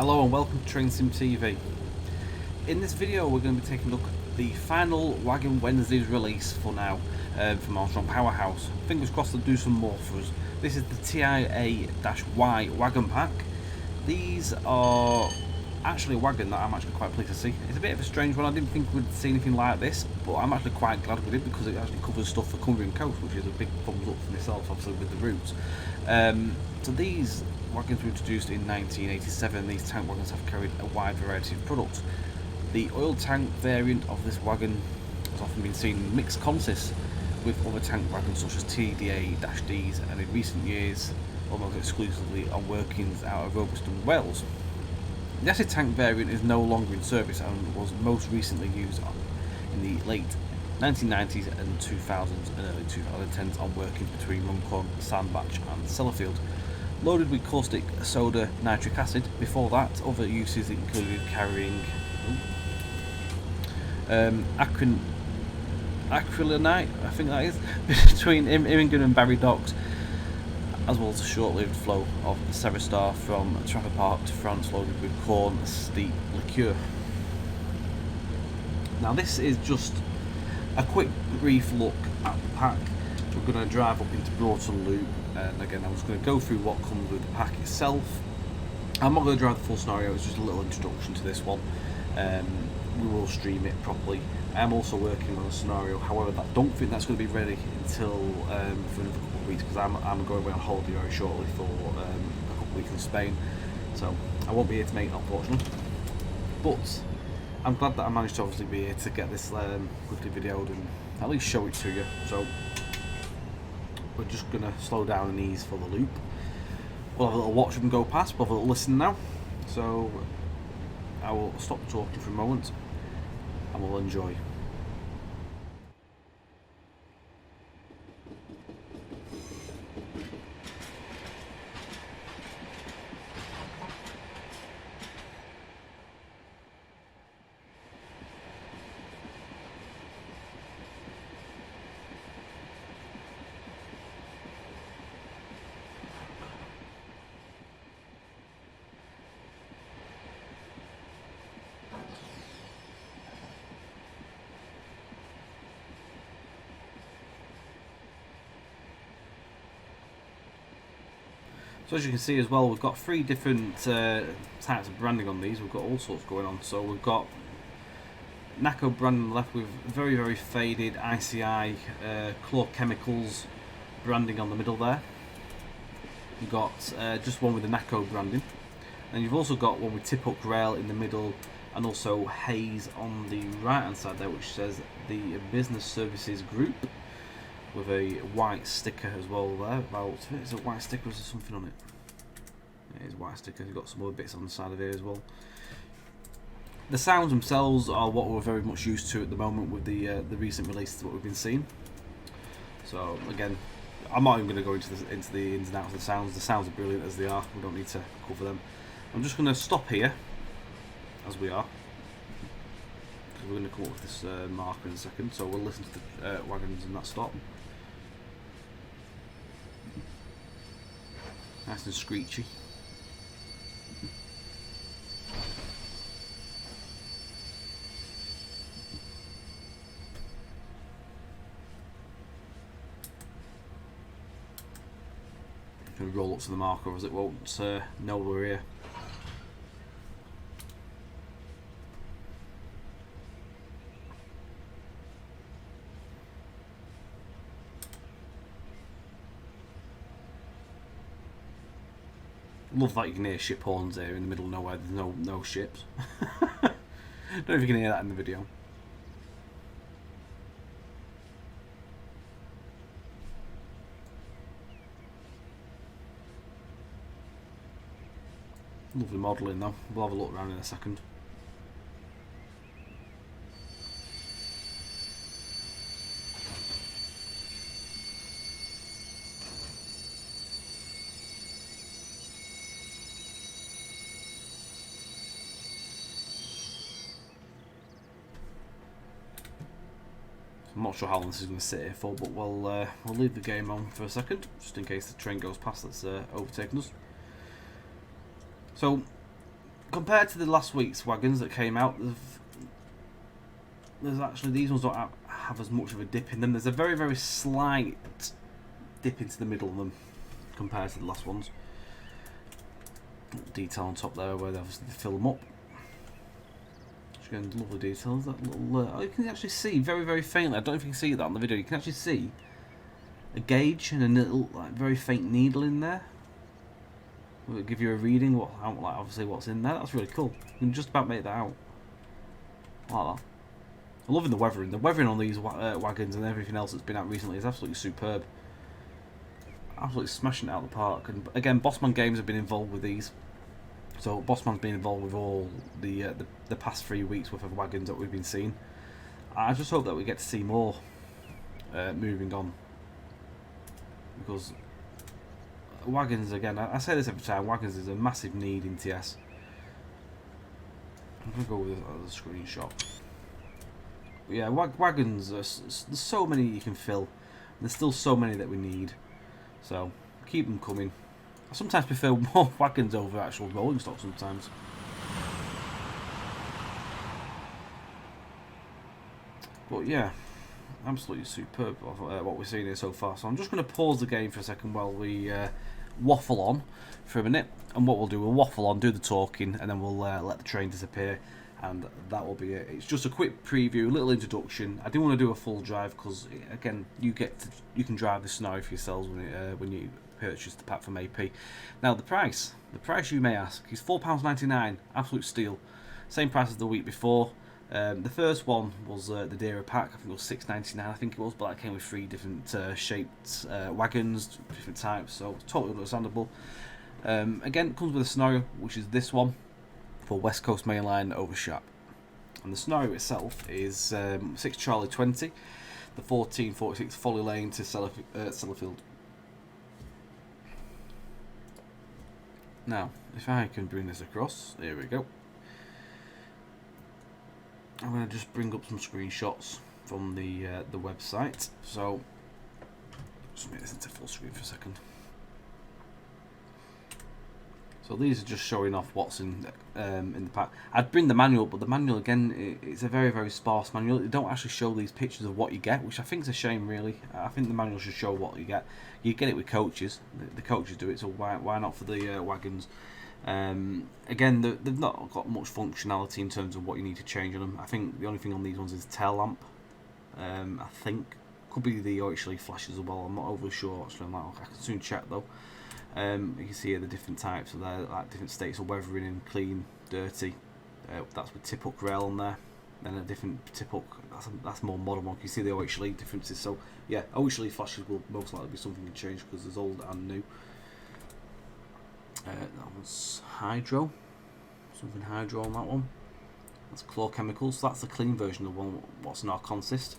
Hello and welcome to Train Sim TV. In this video we're going to be taking a look at the final Wagon Wednesday's release for now from Armstrong Powerhouse. Fingers crossed they'll do some more for us. This is the TIA-Y Wagon Pack. These are actually a wagon that I'm actually quite pleased to see. It's a bit of a strange one. I didn't think we'd see anything like this, but I'm actually quite glad we did because it actually covers stuff for Cumbrian Coast, which is a big thumbs up for myself, obviously, with the routes. So these wagons were introduced in 1987. These tank wagons have carried a wide variety of products. The oil tank variant of this wagon has often been seen in mixed consists with other tank wagons such as TDA-Ds, and in recent years almost exclusively on workings out of Robertson, Wales. The acid tank variant is no longer in service and was most recently used in the late 1990s and 2000s and early 2010s on workings between Runcorn, Sandbach and Sellafield, loaded with caustic soda nitric acid. Before that, other uses included carrying acrylamide, I think that is, between Immingham and Barry Docks, as well as a short-lived flow of Serestar from Trafford Park to France loaded with corn steep liqueur. Now this is just a quick brief look at the pack. We're going to drive up into Broughton Loop, and again I'm just going to go through what comes with the pack itself. I'm not going to drive the full scenario, it's just a little introduction to this one. We will stream it properly. I'm also working on a scenario, however I don't think that's going to be ready until for another couple of weeks, because I'm going away on holiday very shortly for a couple of weeks in Spain, so I won't be here to make it, unfortunately. But I'm glad that I managed to obviously be here to get this quickly videoed and at least show it to you. So we're just going to slow down and ease for the loop. We'll have a little watch them go past, we'll have a little listen now. So I will stop talking for a moment and we'll enjoy. So as you can see as well, we've got three different types of branding on these. We've got all sorts going on. So we've got NACO branding on the left with very, very faded ICI chlor chemicals branding on the middle there. You've got just one with the NACO branding. And you've also got one with tip-up rail in the middle, and also Hayes on the right hand side there, which says the Business Services Group, with a white sticker as well there. Well, is it a white sticker or is there something on it? It is a white sticker. You've got some other bits on the side of here as well. The sounds themselves are what we're very much used to at the moment with the recent releases that we've been seeing. So again, I'm not even going to go into the ins and outs of the sounds. The sounds are brilliant as they are. We don't need to cover them. I'm just going to stop here as we are, because we're going to come up with this marker in a second. So we'll listen to the wagons in that stop. Nice and screechy. Going to roll up to the marker as it won't know we're here. Love that you can hear ship horns here in the middle of nowhere. There's no ships. Don't know if you can hear that in the video. Lovely modelling though. We'll have a look around in a second. I'm not sure how long this is going to sit here for, but we'll leave the game on for a second, just in case the train goes past that's overtaken us. So, compared to the last week's wagons that came out, there's actually, these ones don't have as much of a dip in them. There's a very, very slight dip into the middle of them compared to the last ones. Detail on top there where they obviously fill them up. Again, lovely details. That little, you can actually see very, very faintly. I don't know if you can see that on the video. You can actually see a gauge and a little, like, very faint needle in there. Will it give you a reading? Like, obviously what's in there. That's really cool. You can just about make that out. Like that. I'm loving the weathering. The weathering on these wagons and everything else that's been out recently is absolutely superb. Absolutely smashing it out of the park. And again, Bossman Games have been involved with these. So Bossman's been involved with all the past 3 weeks worth of wagons that we've been seeing. I just hope that we get to see more moving on, because wagons, again, I say this every time, wagons is a massive need in TS. I'm gonna go with a screenshot. But yeah, wagons. There's so many you can fill. There's still so many that we need. So keep them coming. I sometimes prefer more wagons over actual rolling stock sometimes. But yeah, absolutely superb of what we're seeing here so far. So I'm just going to pause the game for a second while we waffle on for a minute. And what we'll do, we'll waffle on, do the talking, and then we'll let the train disappear. And that will be it. It's just a quick preview, a little introduction. I do want to do a full drive because, again, you can drive the scenario for yourselves when you purchase the pack from AP. Now the price you may ask, is £4.99, absolute steal. Same price as the week before. The first one was the dearer pack. I think it was £6.99. I think it was, but that came with 3 different shaped wagons, different types, so totally understandable. Again, it comes with a scenario, which is this one for West Coast Main Line over Shap. And the scenario itself is 6 Charlie 20, the 1446 Folly Lane to Sellafield. Now, if I can bring this across, here we go. I'm going to just bring up some screenshots from the website. So, just make this into full screen for a second. So these are just showing off what's in the pack. I'd bring the manual, but the manual, again, it's a very, very sparse manual. They don't actually show these pictures of what you get, which I think is a shame, really. I think the manual should show what you get. You get it with coaches. The coaches do it, so why not for the wagons? Again, they've not got much functionality in terms of what you need to change on them. I think the only thing on these ones is tail lamp. I think could be the actually flashes as well. I'm not overly sure actually on that. I can soon check though. You can see here the different types of there, like different states of weathering in clean, dirty. That's with tip hook rail on there. Then a different tip hook. That's more modern one. You can see the OHLE differences. So yeah, OHLE flashes will most likely be something you change because there's old and new. That one's hydro. Something hydro on that one. That's chlorochemicals. So that's the clean version of one. What's in our consist.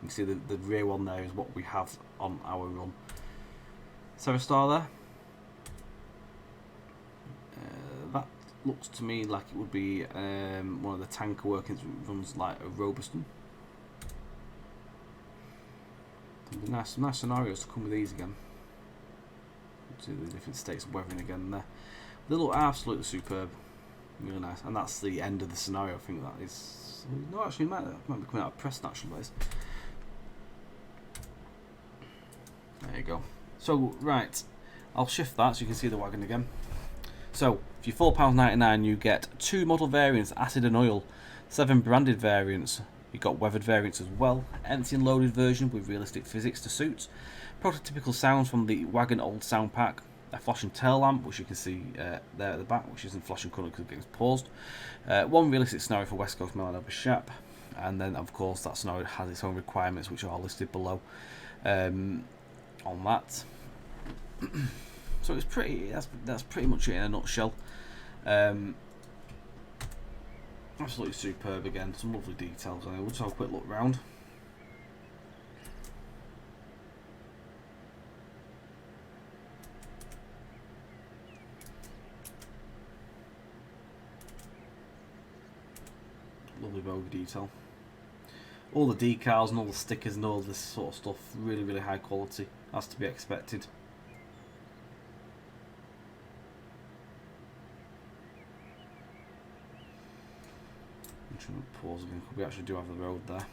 You can see the rear one there is what we have on our run. Serastar there. That looks to me like it would be one of the tanker workings runs like a Robuston. It'd be nice scenarios to come with these again. See the different states of weathering again there. They look absolutely superb, really nice. And that's the end of the scenario. I think that is. No, actually, it might be coming out of Preston actually. There you go. So right, I'll shift that so you can see the wagon again. So for your £4.99 you get 2 model variants, acid and oil, 7 branded variants. You've got weathered variants as well, empty and loaded version with realistic physics to suit, prototypical sounds from the Wagon Old Sound Pack, a flashing tail lamp, which you can see there at the back, which isn't flashing colour because it gets paused, 1 realistic scenario for West Coast Main Line over Shap, and then of course that scenario has its own requirements which are listed below on that. So it's pretty. That's pretty much it in a nutshell. Absolutely superb again. Some lovely details on it. We'll just have a quick look round. Lovely Vogue detail. All the decals and all the stickers and all this sort of stuff. Really, really high quality. That's to be expected. Actually, pause again. We actually do have the road there.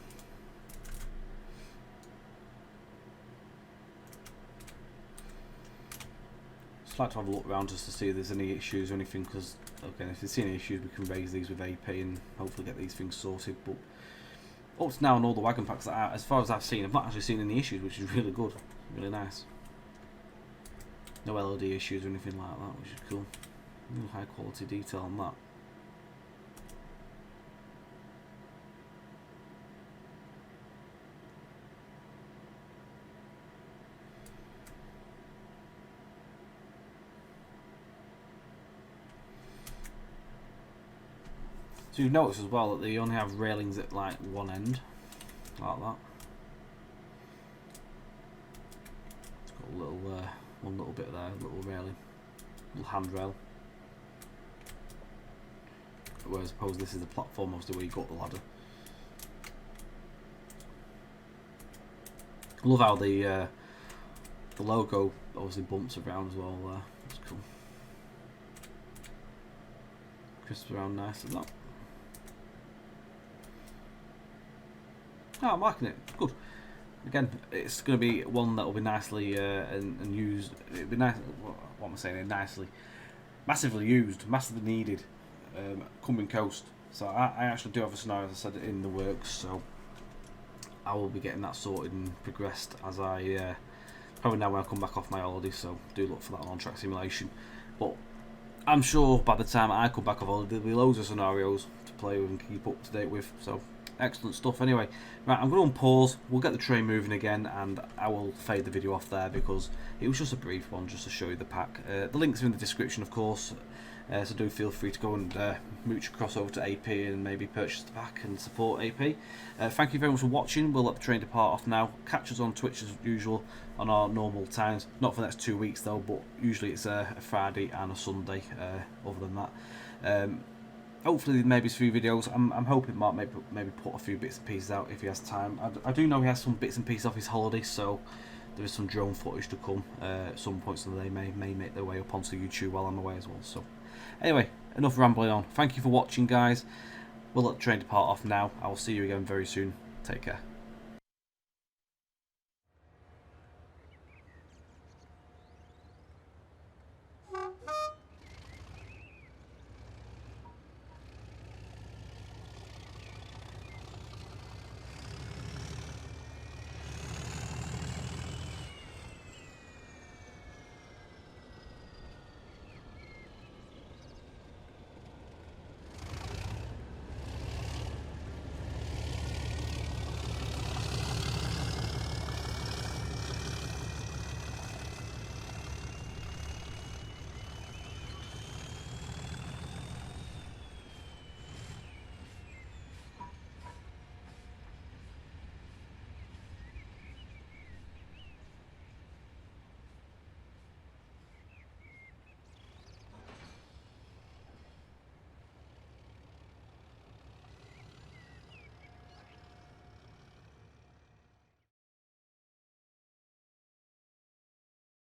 Just like to have a look around just to see if there's any issues or anything, because again, if there's any issues, we can raise these with AP and hopefully get these things sorted. But up to now, on all the wagon packs that are, as far as I've seen, I've not actually seen any issues, which is really good, really nice. No LED issues or anything like that, which is cool. Real high quality detail on that. So you've noticed as well that they only have railings at like one end, like that. It's got a little, one little bit there, a little railing, little handrail. Whereas I suppose this is the platform, obviously, where you go up the ladder. I love how the logo obviously bumps around as well there. That's cool. Crisps around nice as that. Oh, I'm liking it. Good. Again, it's going to be one that will be nicely and used. It'll be nice. What am I saying? Nicely, massively used, massively needed. Coming coast. So I actually do have a scenario, as I said, in the works. So I will be getting that sorted and progressed as I probably now when I come back off my holiday. So do look for that on track simulation. But I'm sure by the time I come back off holiday, there'll be loads of scenarios to play with and keep up to date with. So excellent stuff. Anyway, right, I'm going to unpause. We'll get the train moving again, and I will fade the video off there because it was just a brief one, just to show you the pack. The links are in the description, of course. So do feel free to go and mooch across over to AP and maybe purchase the pack and support AP. Thank you very much for watching. We'll let the train depart off now. Catch us on Twitch as usual on our normal times. Not for the next 2 weeks though, but usually it's a Friday and a Sunday. Other than that, hopefully maybe 3 videos. I'm hoping Mark maybe put a few bits and pieces out if he has time. I do know he has some bits and pieces off his holiday, so there is some drone footage to come at some point, so they may make their way up onto YouTube while I'm away as well. So anyway, enough rambling on. Thank you for watching, guys. We'll let the train depart off now. I will see you again very soon. Take care.